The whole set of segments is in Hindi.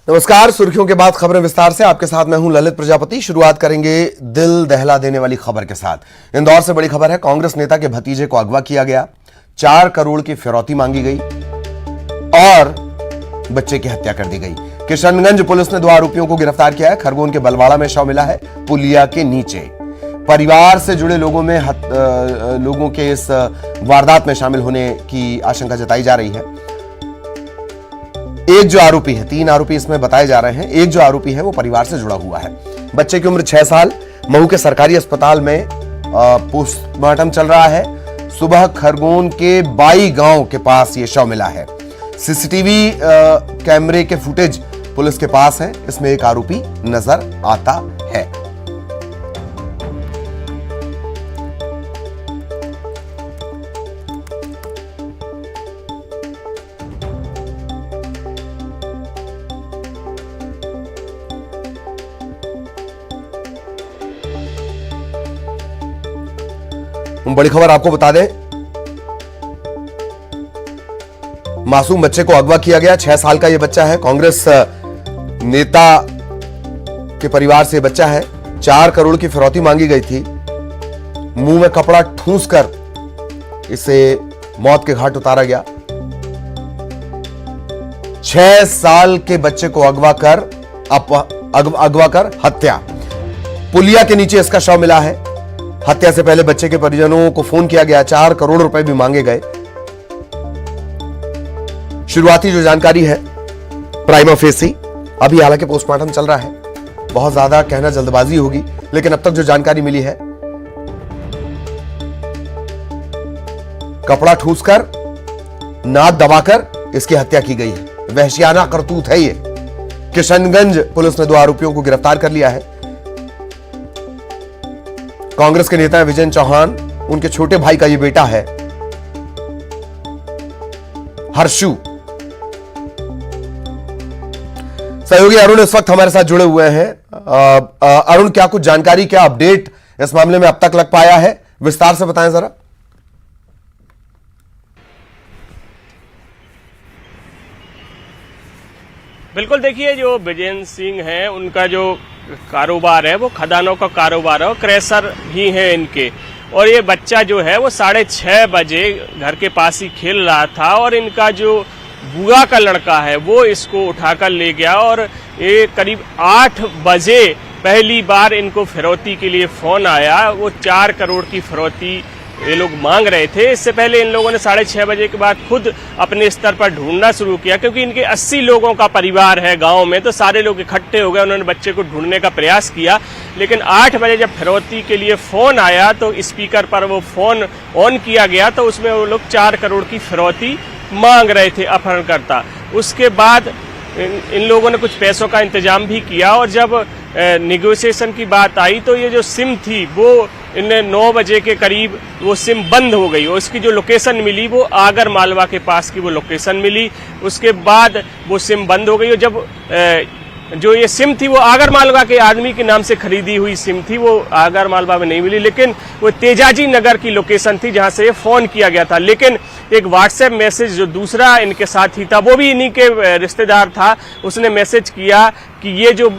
नमस्कार। सुर्खियों के बाद खबरें विस्तार से। आपके साथ मैं हूं ललित प्रजापति। शुरुआत करेंगे दिल दहला देने वाली खबर के साथ। इंदौर से बड़ी खबर है। कांग्रेस नेता के भतीजे को अगवा किया गया, 4 करोड़ की फिरौती मांगी गई और बच्चे की हत्या कर दी गई। किशनगंज पुलिस ने 2 आरोपियों को गिरफ्तार किया है। खरगोन के बलवाड़ा में शव मिला है, पुलिया के नीचे। परिवार से जुड़े लोगों के इस वारदात में शामिल होने की आशंका जताई जा रही है। एक जो आरोपी है, 3 आरोपी इसमें बताए जा रहे हैं, एक जो आरोपी है वो परिवार से जुड़ा हुआ है। बच्चे की उम्र 6 साल। महू के सरकारी अस्पताल में पोस्टमार्टम चल रहा है। सुबह खरगोन के बाई गांव के पास ये शव मिला है। सीसीटीवी कैमरे के फुटेज पुलिस के पास है। इसमें एक आरोपी नजर आता है। बड़ी खबर आपको बता दें, मासूम बच्चे को अगवा किया गया। 6 साल का यह बच्चा है। कांग्रेस नेता के परिवार से बच्चा है। 4 करोड़ की फिरौती मांगी गई थी। मुंह में कपड़ा ठूंसकर इसे मौत के घाट उतारा गया। 6 साल के बच्चे को अगवा कर हत्या। पुलिया के नीचे इसका शव मिला है। हत्या से पहले बच्चे के परिजनों को फोन किया गया। 4 करोड़ रुपए भी मांगे गए। शुरुआती जो जानकारी है प्राइमा फेसी, अभी हालांकि पोस्टमार्टम चल रहा है, बहुत ज्यादा कहना जल्दबाजी होगी, लेकिन अब तक जो जानकारी मिली है, कपड़ा ठूसकर, नाक दबाकर इसकी हत्या की गई है। वहशियाना करतूत है ये। किशनगंज पुलिस ने 2 आरोपियों को गिरफ्तार कर लिया है। कांग्रेस के नेता विजय चौहान, उनके छोटे भाई का ये बेटा है हर्षु। सहयोगी अरुण इस वक्त हमारे साथ जुड़े हुए हैं। अरुण, क्या कुछ जानकारी, क्या अपडेट इस मामले में अब तक लग पाया है? विस्तार से बताएं जरा। बिल्कुल, देखिए, जो विजय सिंह हैं उनका जो कारोबार है वो खदानों का कारोबार है और क्रैशर ही है इनके। और ये बच्चा जो है वो 6:30 बजे घर के पास ही खेल रहा था और इनका जो बुआ का लड़का है वो इसको उठाकर ले गया और ये करीब 8 बजे पहली बार इनको फिरौती के लिए फोन आया। वो 4 करोड़ की फिरौती ये लोग मांग रहे थे। इससे पहले इन लोगों ने 6:30 बजे के बाद खुद अपने स्तर पर ढूंढना शुरू किया, क्योंकि इनके 80 लोगों का परिवार है गांव में, तो सारे लोग इकट्ठे हो गए। उन्होंने बच्चे को ढूंढने का प्रयास किया, लेकिन 8 बजे जब फिरौती के लिए फोन आया तो स्पीकर पर वो फोन ऑन किया गया तो उसमें वो लोग 4 करोड़ की फिरौती मांग रहे थे अपहरणकर्ता। उसके बाद इन लोगों ने कुछ पैसों का इंतजाम भी किया और जब नेगोशिएशन की बात आई तो ये जो सिम थी वो इन्हें 9 बजे के करीब वो सिम बंद हो गई और उसकी जो लोकेशन मिली वो आगर मालवा के पास की वो लोकेशन मिली। उसके बाद वो सिम बंद हो गई और जब जो ये सिम थी वो आगर मालवा के आदमी के नाम से खरीदी हुई सिम थी, वो आगर मालवा में नहीं मिली, लेकिन वो तेजाजी नगर की लोकेशन थी जहां से ये फोन किया गया था। लेकिन एक व्हाट्सएप मैसेज जो दूसरा इनके साथी था, वो भी इन्हीं के रिश्तेदार था, उसने मैसेज किया कि ये जो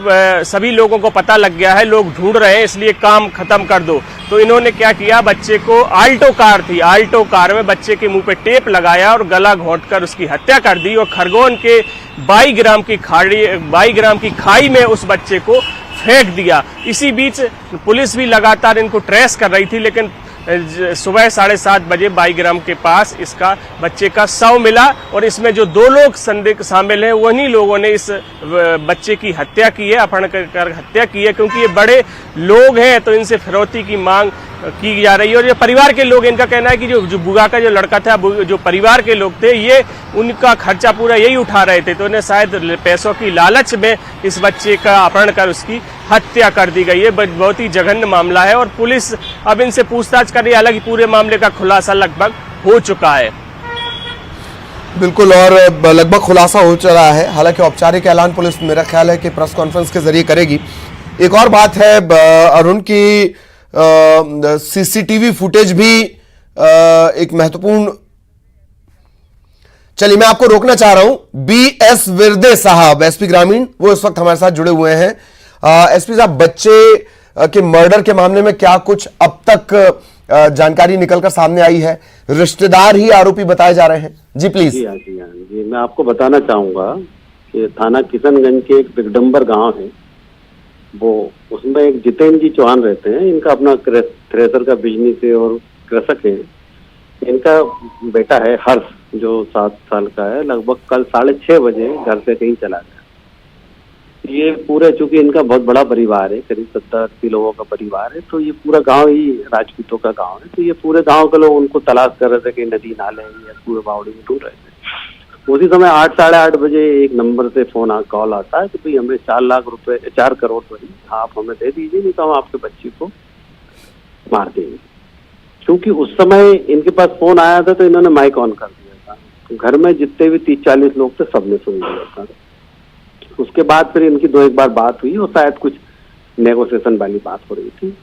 सभी लोगों को पता लग गया है, लोग ढूंढ रहे हैं, इसलिए काम खत्म कर दो। तो इन्होंने क्या किया, बच्चे को आल्टो कार थी, आल्टो कार में बच्चे के मुंह पे टेप लगाया और गला घोंटकर उसकी हत्या कर दी और खरगोन के 22 ग्राम की खाई में उस बच्चे को फेंक दिया। इसी बीच पुलिस भी लगातार इनको ट्रेस कर रही थी, लेकिन सुबह 7:30 बजे 22 ग्राम के पास इसका बच्चे का शव मिला और इसमें जो 2 लोग संदिग्ध शामिल हैं वही लोगों ने इस बच्चे की हत्या की है, अपहरण कर हत्या की है, क्योंकि ये बड़े लोग हैं तो इनसे फिरौती की मांग की जा रही है। और जो परिवार के लोग, इनका कहना है कि जो बुआ का जो लड़का था, जो परिवार के लोग थे, ये उनका खर्चा पूरा यही उठा रहे थे, तो उन्हें शायद पैसों की लालच में इस बच्चे का अपहरण कर उसकी हत्या कर दी गई है। बहुत ही जघन्य मामला है और पुलिस अब इनसे पूछताछ कर रही है। हालांकि पूरे मामले का खुलासा लगभग हो चुका है। बिल्कुल, और लगभग खुलासा हो चला है। हालांकि औपचारिक ऐलान पुलिस, मेरा ख्याल है कि प्रेस कॉन्फ्रेंस के जरिए करेगी। एक और बात है अरुण की, सीसीटीवी फुटेज भी एक महत्वपूर्ण चलिए, मैं आपको रोकना चाह रहा हूं। BS विरदे साहब, एसपी ग्रामीण, वो इस वक्त हमारे साथ जुड़े हुए हैं। एसपी साहब, बच्चे के मर्डर के मामले में क्या कुछ अब तक जानकारी निकलकर सामने आई है? रिश्तेदार ही आरोपी बताए जा रहे हैं। जी प्लीज। जी हाँ, जी हाँ जी। मैं आपको बताना चाहूंगा कि थाना किशनगंज के एक बिगडम्बर गांव है, वो उसमें एक जितेंद्र जी चौहान रहते हैं। इनका अपना थ्रेसर का बिजनेस है और कृषक है। इनका बेटा है हर्ष, जो 7 साल का है। लगभग कल 6:30 बजे घर से कहीं चला गया। ये पूरे, चूंकि इनका बहुत बड़ा परिवार है, करीब 70-80 लोगों का परिवार है, तो ये पूरा गांव ही राजपूतों का गांव है। तो ये पूरे गांव के लोग उनको तलाश कर रहे थे कि नदी नाले या पूरे बावड़ी में ढूंढ रहे थे। उसी समय 8-8:30 बजे एक नंबर से कॉल आता है कि भाई हमें 4 लाख रुपए, 4 करोड़ आप हमें दे दीजिए, नहीं तो हम आपके बच्चे को मार देंगे। क्योंकि उस समय इनके पास फोन आया था तो इन्होंने माइक ऑन कर दिया था। तो घर में जितने भी 30-40 लोग थे सबने सुन लिया था। उसके बाद फिर इनकी 2-1 बार बात हुई और शायद कुछ नेगोशिएशन वाली बात हो रही थी।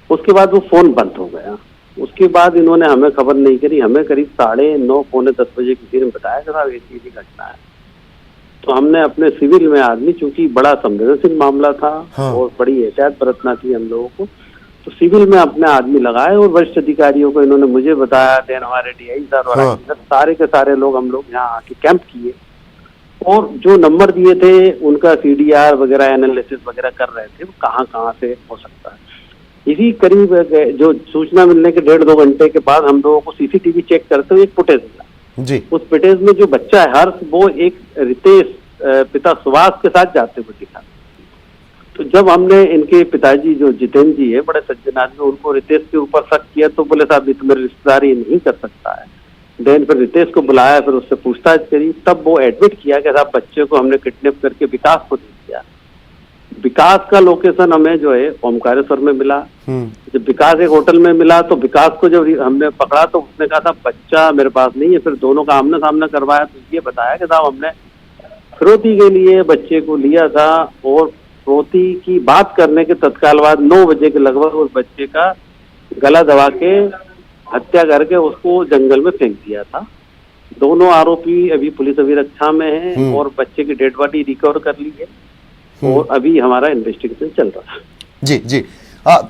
उसके बाद वो फोन बंद हो गया। उसके बाद इन्होंने हमें खबर नहीं करी। हमें करीब 9:30 पौने 10 बजे किसी ने बताया कि साहब ऐसी घटना है। तो हमने अपने सिविल में आदमी, चूंकि बड़ा संवेदनशील मामला था और बड़ी एहतियात बरतना थी हम लोगों को, तो सिविल में अपने आदमी लगाए और वरिष्ठ अधिकारियों को इन्होंने मुझे बताया, देन हमारे DI सर और सारे के सारे लोग हम लोग यहाँ आके कैंप किए और जो नंबर दिए थे उनका CDR वगैरह एनालिसिस वगैरह कर रहे थे, वो कहाँ से हो सकता है। इसी करीब जो सूचना मिलने के 1.5-2 घंटे के बाद हम लोगों को CCTV चेक करते हुए एक फुटेज मिला जी। उस फुटेज में जो बच्चा है हर्ष, वो एक रितेश पिता सुभाष के साथ जाते हुए दिखा। तो जब हमने इनके पिताजी जो जितेंद्र जी है, बड़े सज्जन आदमी, उनको रितेश के ऊपर शक किया तो बोले साहब ये तो मेरे रिश्तेदार ये नहीं कर सकता है। देन फिर रितेश को बुलाया, फिर उससे पूछताछ करी, तब वो एडमिट किया कि साहब बच्चे को हमने किडनैप करके विकास को दे दिया। विकास का लोकेशन हमें जो है ओमकारेश्वर में मिला। जब विकास एक होटल में मिला तो विकास को जब हमने पकड़ा तो उसने कहा था बच्चा मेरे पास नहीं है। फिर दोनों का आमने सामने करवाया तो ये बताया कि साहब हमने फिरौती के लिए बच्चे को लिया था और फिरौती की बात करने के तत्काल बाद 9 बजे के लगभग उस बच्चे का गला दबा के हत्या करके उसको जंगल में फेंक दिया था। दोनों आरोपी अभी पुलिस अभिरक्षा में हैं और बच्चे की डेड बॉडी रिकवर कर ली है और अभी हमारा इन्वेस्टिगेशन चल रहा है। जी जी।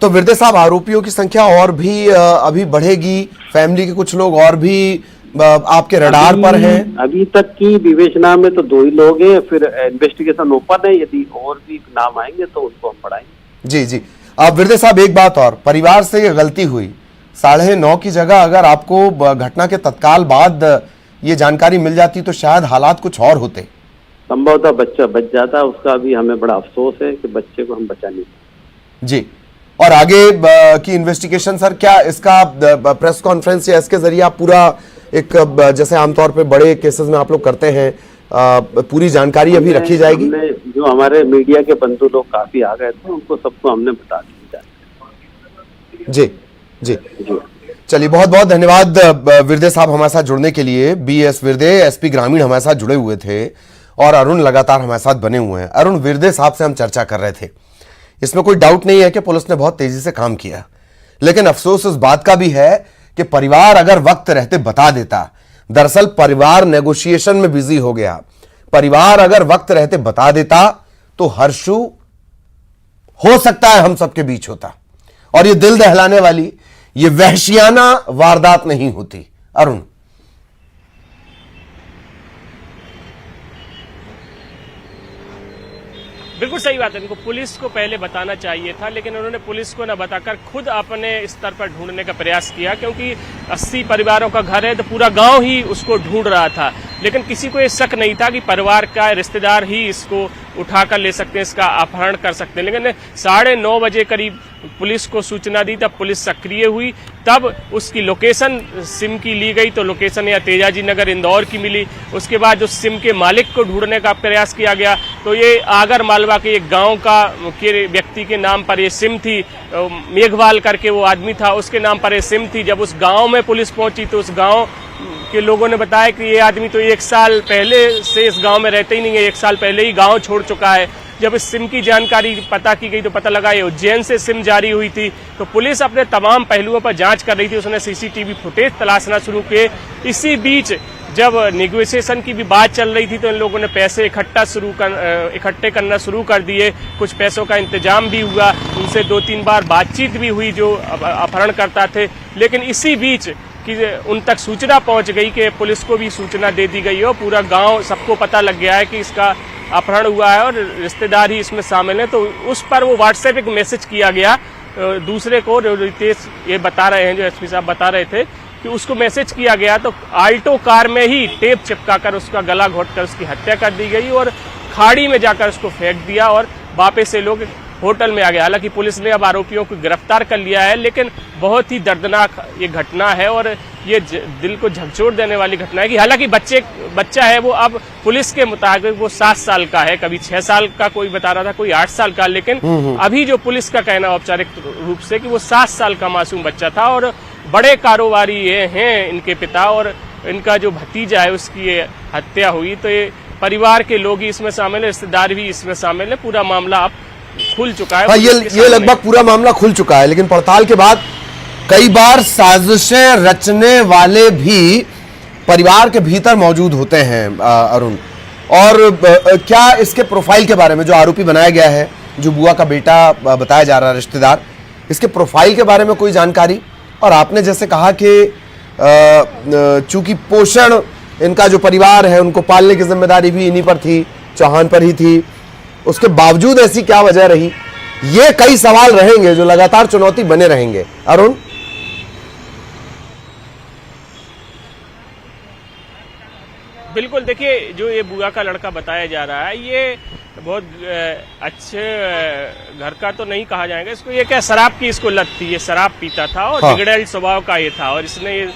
तो विरदे साहब, आरोपियों की संख्या और भी अभी बढ़ेगी? फैमिली के कुछ लोग और भी आपके रडार पर हैं? अभी तक की विवेचना में तो 2 ही लोग हैं, फिर इन्वेस्टिगेशन ओपन है। यदि और भी नाम आएंगे तो उनको हम बढ़ाएंगे। जी जी। विरदे साहब, एक बात और, परिवार से ये गलती हुई, 9:30 की जगह अगर आपको घटना के तत्काल बाद ये जानकारी मिल जाती तो शायद हालात कुछ और होते। संभवतः बच्चा बच जाता। उसका भी हमें बड़ा अफसोस है कि बच्चे को हम बचा नहीं पाए। जी। और आगे की इन्वेस्टिगेशन सर, क्या इसका प्रेस कॉन्फ्रेंस या इसके जरिए आप पूरा एक, जैसे आमतौर पे बड़े केसेस में आप लोग करते हैं, पूरी जानकारी अभी रखी जाएगी? जो हमारे मीडिया के बंधु लोग काफी आ गए थे, उनको सबको हमने बता दिया। जी जी। चलिए, बहुत बहुत धन्यवाद विरदे साहब हमारे साथ जुड़ने के लिए। BS विरदे, SP ग्रामीण, हमारे साथ जुड़े हुए थे और अरुण लगातार हमारे साथ बने हुए हैं। अरुण, विरदे साहब से हम चर्चा कर रहे थे। इसमें कोई डाउट नहीं है कि पुलिस ने बहुत तेजी से काम किया, लेकिन अफसोस इस बात का भी है कि परिवार अगर वक्त रहते बता देता। दरअसल परिवार नेगोशिएशन में बिजी हो गया। परिवार अगर वक्त रहते बता देता तो हर्षु हो सकता है हम सबके बीच होता और ये दिल दहलाने वाली, ये वहशियाना वारदात नहीं होती। अरुण, बिल्कुल सही बात है। इनको पुलिस को पहले बताना चाहिए था, लेकिन उन्होंने पुलिस को न बताकर खुद अपने स्तर पर ढूंढने का प्रयास किया, क्योंकि 80 परिवारों का घर है तो पूरा गांव ही उसको ढूंढ रहा था। लेकिन किसी को ये शक नहीं था कि परिवार का रिश्तेदार ही इसको उठाकर ले सकते हैं, इसका अपहरण कर सकते हैं। लेकिन 9:30 बजे करीब पुलिस को सूचना दी, तब पुलिस सक्रिय हुई, तब उसकी लोकेशन सिम की ली गई तो लोकेशन या तेजाजी नगर इंदौर की मिली। उसके बाद उस सिम के मालिक को ढूंढने का प्रयास किया गया तो ये आगर मालवा के एक गांव के व्यक्ति के नाम पर ये सिम थी, मेघवाल करके वो आदमी था, उसके नाम पर ये सिम थी। जब उस गांव में पुलिस पहुंची तो उस गांव के लोगों ने बताया कि ये आदमी तो 1 साल पहले से इस गांव में रहते ही नहीं है, 1 साल पहले ही गांव छोड़ चुका है। जब इस सिम की जानकारी पता की गई तो पता लगा ये उज्जैन से सिम जारी हुई थी। तो पुलिस अपने तमाम पहलुओं पर जांच कर रही थी, उसने CCTV फुटेज तलाशना शुरू किए। इसी बीच जब नेगोशिएशन की भी बात चल रही थी तो इन लोगों ने पैसे इकट्ठे करना शुरू कर दिए। कुछ पैसों का इंतजाम भी हुआ, उनसे 2-3 बार बातचीत भी हुई जो अपहरणकर्ता थे। लेकिन इसी बीच कि उन तक सूचना पहुंच गई कि पुलिस को भी सूचना दे दी गई है, पूरा गांव सबको पता लग गया है कि इसका अपहरण हुआ है और रिश्तेदार ही इसमें शामिल हैं। तो उस पर वो व्हाट्सएप एक मैसेज किया गया दूसरे को, रितेश ये बता रहे हैं, जो एसपी साहब बता रहे थे कि उसको मैसेज किया गया तो आल्टो कार में ही टेप चिपकाकर उसका गला घोंटकर उसकी हत्या कर दी गई और खाड़ी में जाकर उसको फेंक दिया और वापस से लोग होटल में आ गए। हालांकि पुलिस ने अब आरोपियों को गिरफ्तार कर लिया है, लेकिन बहुत ही दर्दनाक ये घटना है और ये दिल को झकझोर देने वाली घटना है कि हालांकि बच्चा है वो अब पुलिस के मुताबिक वो 7 साल का है, कभी 6 साल का कोई बता रहा था, कोई 8 साल का, लेकिन अभी जो पुलिस का कहना औपचारिक रूप से कि वो 7 साल का मासूम बच्चा था और बड़े कारोबारी ये हैं इनके पिता और इनका जो भतीजा है उसकी ये हत्या हुई। तो ये परिवार के लोग ही इसमें शामिल है, रिश्तेदार भी इसमें शामिल है, पूरा मामला अब खुल चुका है। हाँ, ये लगभग पूरा मामला खुल चुका है, लेकिन पड़ताल के बाद कई बार साजिशें रचने वाले भी परिवार के भीतर मौजूद होते हैं अरुण। और क्या इसके प्रोफाइल के बारे में, जो आरोपी बनाया गया है, जो बुआ का बेटा बताया जा रहा है रिश्तेदार, इसके प्रोफाइल के बारे में कोई जानकारी? और आपने जैसे कहा कि चूंकि पोषण इनका जो परिवार है उनको पालने की जिम्मेदारी भी इन्हीं पर थी, चौहान पर ही थी, उसके बावजूद ऐसी क्या वजह रही? ये कई सवाल रहेंगे जो लगातार चुनौती बने रहेंगे। अरुण, बिल्कुल, देखिए जो ये बुआ का लड़का बताया जा रहा है ये बहुत अच्छे घर का तो नहीं कहा जाएगा इसको, ये क्या शराब की इसको लत थी, ये शराब पीता था और हाँ। बिगड़ैल स्वभाव का ये था और इसने ये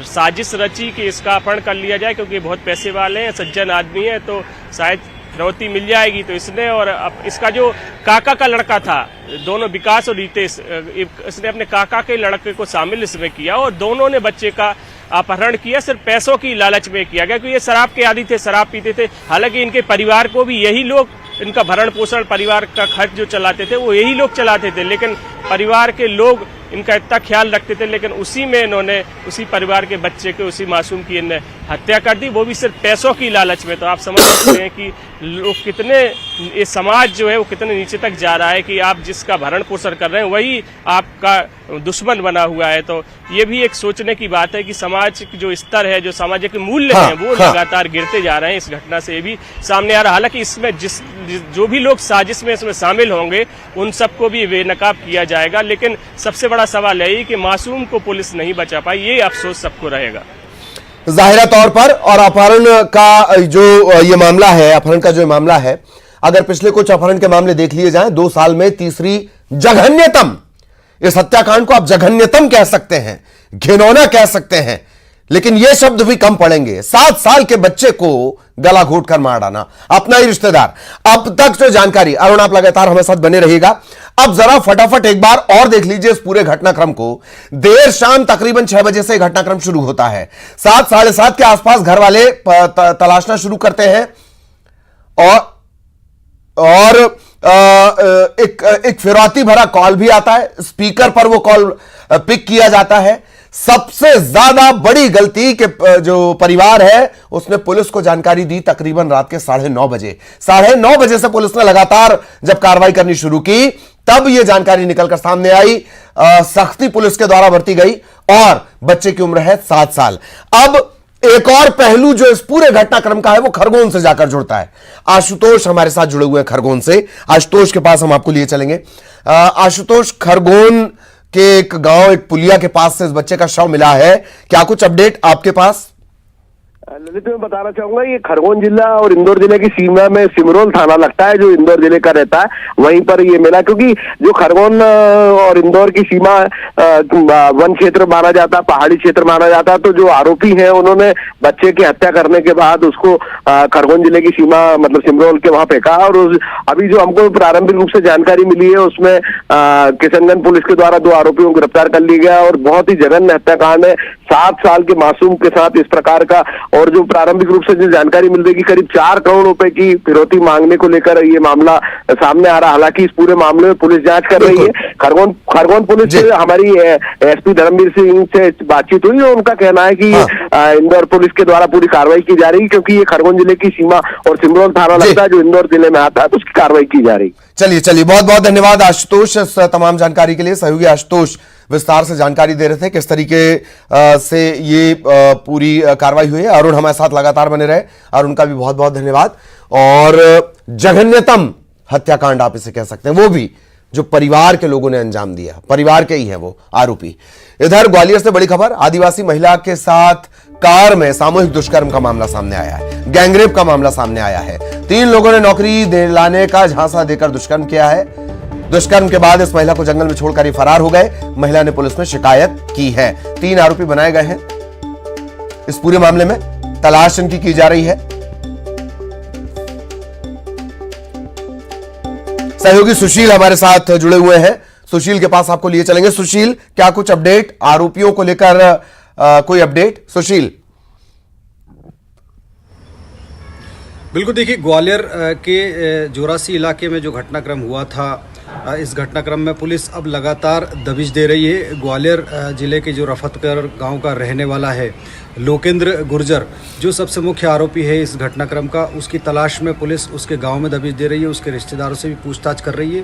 साजिश रची कि इसका अपहरण कर लिया जाए क्योंकि बहुत पैसे वाले हैं, सज्जन आदमी है तो शायद फिरौती मिल जाएगी। तो इसने और अब इसका जो काका का लड़का था, दोनों विकास और रितेश, इसने अपने काका के लड़के को शामिल इसमें किया और दोनों ने बच्चे का अपहरण किया सिर्फ पैसों की लालच में किया गया क्योंकि ये शराब के आदी थे, शराब पीते थे। हालांकि इनके परिवार को भी यही लोग, इनका भरण पोषण, परिवार का खर्च जो चलाते थे वो यही लोग चलाते थे, लेकिन परिवार के लोग इनका इतना ख्याल रखते थे, लेकिन उसी में इन्होंने उसी परिवार के बच्चे के, उसी मासूम की इन्हें हत्या कर दी, वो भी सिर्फ पैसों की लालच में। तो आप समझ सकते हैं कि लोग कितने, ये समाज जो है वो कितने नीचे तक जा रहा है कि आप जिसका भरण पोषण कर रहे हैं वही आपका दुश्मन बना हुआ है। तो ये भी एक सोचने की बात है कि समाज जो स्तर है, जो सामाजिक मूल्य हैं वो लगातार गिरते जा रहे हैं। इस घटना से ये भी सामने आ रहा है। हालांकि इसमें जो भी लोग साजिश में इसमें शामिल होंगे उन सबको भी बेनकाब किया जाएगा, लेकिन सबसे बड़ा सवाल है कि मासूम को पुलिस नहीं बचा पाई, ये अफसोस सबको रहेगा जाहिरा तौर पर। और अपहरण का जो ये मामला है, अपहरण का जो मामला है, अगर पिछले कुछ अपहरण के मामले देख लिए जाएं, 2 साल में तीसरी जघन्यतम, इस हत्याकांड को आप जघन्यतम कह सकते हैं, घिनौना कह सकते हैं, लेकिन यह शब्द भी कम पड़ेंगे। 7 साल के बच्चे को गला घोट कर मार डालना, अपना ही रिश्तेदार। अब तक जो जानकारी, अरुण आप लगातार हमारे साथ बने रहिएगा। अब जरा फटाफट एक बार और देख लीजिए इस पूरे घटनाक्रम को। देर शाम तकरीबन 6 बजे से घटनाक्रम शुरू होता है। 7, 7:30 के आसपास घर वाले तलाशना शुरू करते हैं और एक फिरौती भरा कॉल भी आता है। स्पीकर पर वो कॉल पिक किया जाता है। सबसे ज्यादा बड़ी गलती के जो परिवार है उसने पुलिस को जानकारी दी तकरीबन रात के 9:30 बजे। 9:30 बजे से पुलिस ने लगातार जब कार्रवाई करनी शुरू की तब यह जानकारी निकलकर सामने आई। सख्ती पुलिस के द्वारा बरती गई और बच्चे की उम्र है 7 साल। अब एक और पहलू जो इस पूरे घटनाक्रम का है वो खरगोन से जाकर जुड़ता है। आशुतोष हमारे साथ जुड़े हुए हैं खरगोन से। आशुतोष के पास हम आपको लिए चलेंगे। आशुतोष, खरगोन के एक गांव, एक पुलिया के पास से इस बच्चे का शव मिला है, क्या कुछ अपडेट आपके पास? ललित, मैं बताना चाहूंगा ये खरगोन जिला और इंदौर जिले की सीमा में सिमरोल थाना लगता है जो इंदौर जिले का रहता है, वहीं पर ये मिला। क्योंकि जो खरगोन और इंदौर की सीमा वन क्षेत्र माना जाता है, पहाड़ी क्षेत्र माना जाता है, तो जो आरोपी हैं उन्होंने बच्चे की हत्या करने के बाद उसको खरगोन जिले की सीमा मतलब सिमरोल के वहां फेंका। और अभी जो हमको प्रारंभिक रूप से जानकारी मिली है उसमें किशनगंज पुलिस के द्वारा 2 आरोपियों को गिरफ्तार कर लिया गया और बहुत ही जघन्य हत्याकांड है, 7 साल के मासूम के साथ इस प्रकार का। और जो प्रारंभिक रूप से जो जानकारी मिल रही है कि करीब 4 करोड़ रुपए की फिरौती मांगने को लेकर ये मामला सामने आ रहा। हालांकि इस पूरे मामले में पुलिस जांच कर रही है। खरगोन पुलिस से हमारी एसपी धर्मवीर सिंह से बातचीत हुई और उनका कहना है कि इंदौर पुलिस के द्वारा पूरी कार्रवाई की जा रही है, क्योंकि ये खरगोन जिले की सीमा और सिमरोल थाना लगता है जो इंदौर जिले में आता है, तो उसकी कार्रवाई की जा रही। चलिए बहुत बहुत धन्यवाद आशुतोष इस तमाम जानकारी के लिए। सहयोगी आशुतोष विस्तार से जानकारी दे रहे थे किस तरीके से ये पूरी कार्रवाई हुई है। अरुण हमारे साथ लगातार बने रहे, अरुण का भी बहुत बहुत धन्यवाद। और जघन्यतम हत्याकांड आप इसे कह सकते हैं, वो भी जो परिवार के लोगों ने अंजाम दिया, परिवार के ही है वो आरोपी। इधर ग्वालियर से बड़ी खबर, आदिवासी महिला के साथ कार में सामूहिक दुष्कर्म का मामला सामने आया है, गैंगरेप का मामला सामने आया है। 3 लोगों ने नौकरी दिलाने का झांसा देकर दुष्कर्म किया है। दुष्कर्म के बाद इस महिला को जंगल में छोड़कर फरार हो गए। महिला ने पुलिस में शिकायत की है। 3 आरोपी बनाए गए हैं इस पूरे मामले में, तलाश इनकी की जा रही है। सहयोगी सुशील हमारे साथ जुड़े हुए हैं, सुशील के पास आपको लिए चलेंगे। सुशील, क्या कुछ अपडेट आरोपियों को लेकर, कोई अपडेट सुशील? बिल्कुल, देखिए ग्वालियर के जोरासी इलाके में जो घटनाक्रम हुआ था, इस घटनाक्रम में पुलिस अब लगातार दबिश दे रही है। ग्वालियर जिले के जो रफतकर गांव का रहने वाला है लोकेंद्र गुर्जर, जो सबसे मुख्य आरोपी है इस घटनाक्रम का, उसकी तलाश में पुलिस उसके गांव में दबिश दे रही है। उसके रिश्तेदारों से भी पूछताछ कर रही है,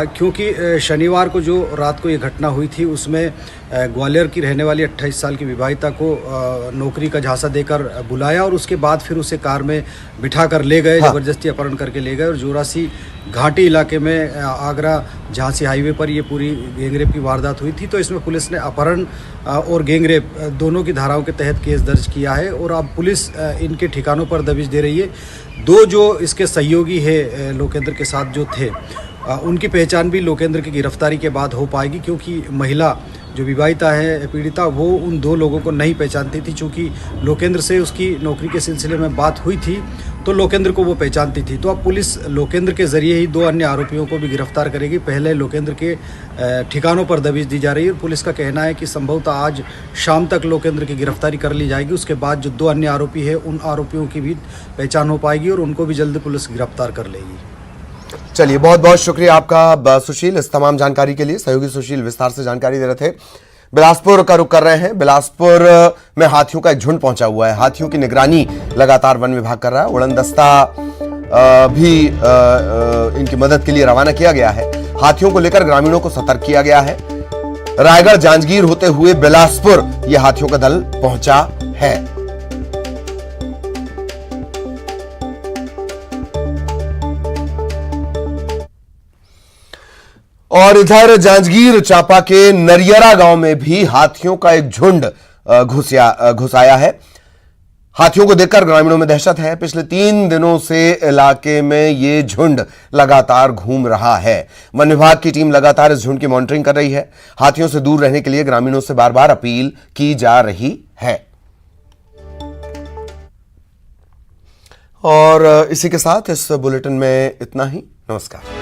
क्योंकि शनिवार को जो रात को ये घटना हुई थी उसमें ग्वालियर की रहने वाली 28 साल की विवाहिता को नौकरी का झांसा देकर बुलाया और उसके बाद फिर उसे कार में बिठा कर ले गए, ज़बरदस्ती अपहरण करके ले गए। और जोरासी घाटी इलाके में आगरा झांसी हाईवे पर ये पूरी गैंगरेप की वारदात हुई थी। तो इसमें पुलिस ने अपहरण और गैंगरेप दोनों की धाराओं के तहत केस दर्ज किया है और अब पुलिस इनके ठिकानों पर दबिश दे रही है। 2 जो इसके सहयोगी है लोकेंद्र के साथ जो थे, उनकी पहचान भी लोकेंद्र की गिरफ्तारी के बाद हो पाएगी, क्योंकि महिला जो विवाहिता है पीड़िता, वो उन 2 लोगों को नहीं पहचानती थी। चूँकि लोकेंद्र से उसकी नौकरी के सिलसिले में बात हुई थी तो लोकेंद्र को वो पहचानती थी। तो अब पुलिस लोकेंद्र के जरिए ही 2 अन्य आरोपियों को भी गिरफ्तार करेगी। पहले लोकेंद्र के ठिकानों पर दबिश दी जा रही है और पुलिस का कहना है कि संभवतः आज शाम तक लोकेंद्र की गिरफ्तारी कर ली जाएगी। उसके बाद जो 2 अन्य आरोपी है उन आरोपियों की भी पहचान हो पाएगी और उनको भी जल्द पुलिस गिरफ्तार कर लेगी। चलिए, बहुत बहुत शुक्रिया आपका सुशील इस तमाम जानकारी के लिए। सहयोगी सुशील विस्तार से जानकारी दे रहे थे। बिलासपुर का रुख कर रहे हैं। बिलासपुर में हाथियों का एक झुंड पहुंचा हुआ है। हाथियों की निगरानी लगातार वन विभाग कर रहा है। उड़न दस्ता भी इनकी मदद के लिए रवाना किया गया है। हाथियों को लेकर ग्रामीणों को सतर्क किया गया है। रायगढ़ जांजगीर होते हुए बिलासपुर यह हाथियों का दल पहुंचा है। और इधर जांजगीर चांपा के नरियरा गांव में भी हाथियों का एक झुंड घुस आया है। हाथियों को देखकर ग्रामीणों में दहशत है। पिछले 3 दिनों से इलाके में ये झुंड लगातार घूम रहा है। वन विभाग की टीम लगातार इस झुंड की मॉनिटरिंग कर रही है। हाथियों से दूर रहने के लिए ग्रामीणों से बार बार अपील की जा रही है। और इसी के साथ इस बुलेटिन में इतना ही। नमस्कार।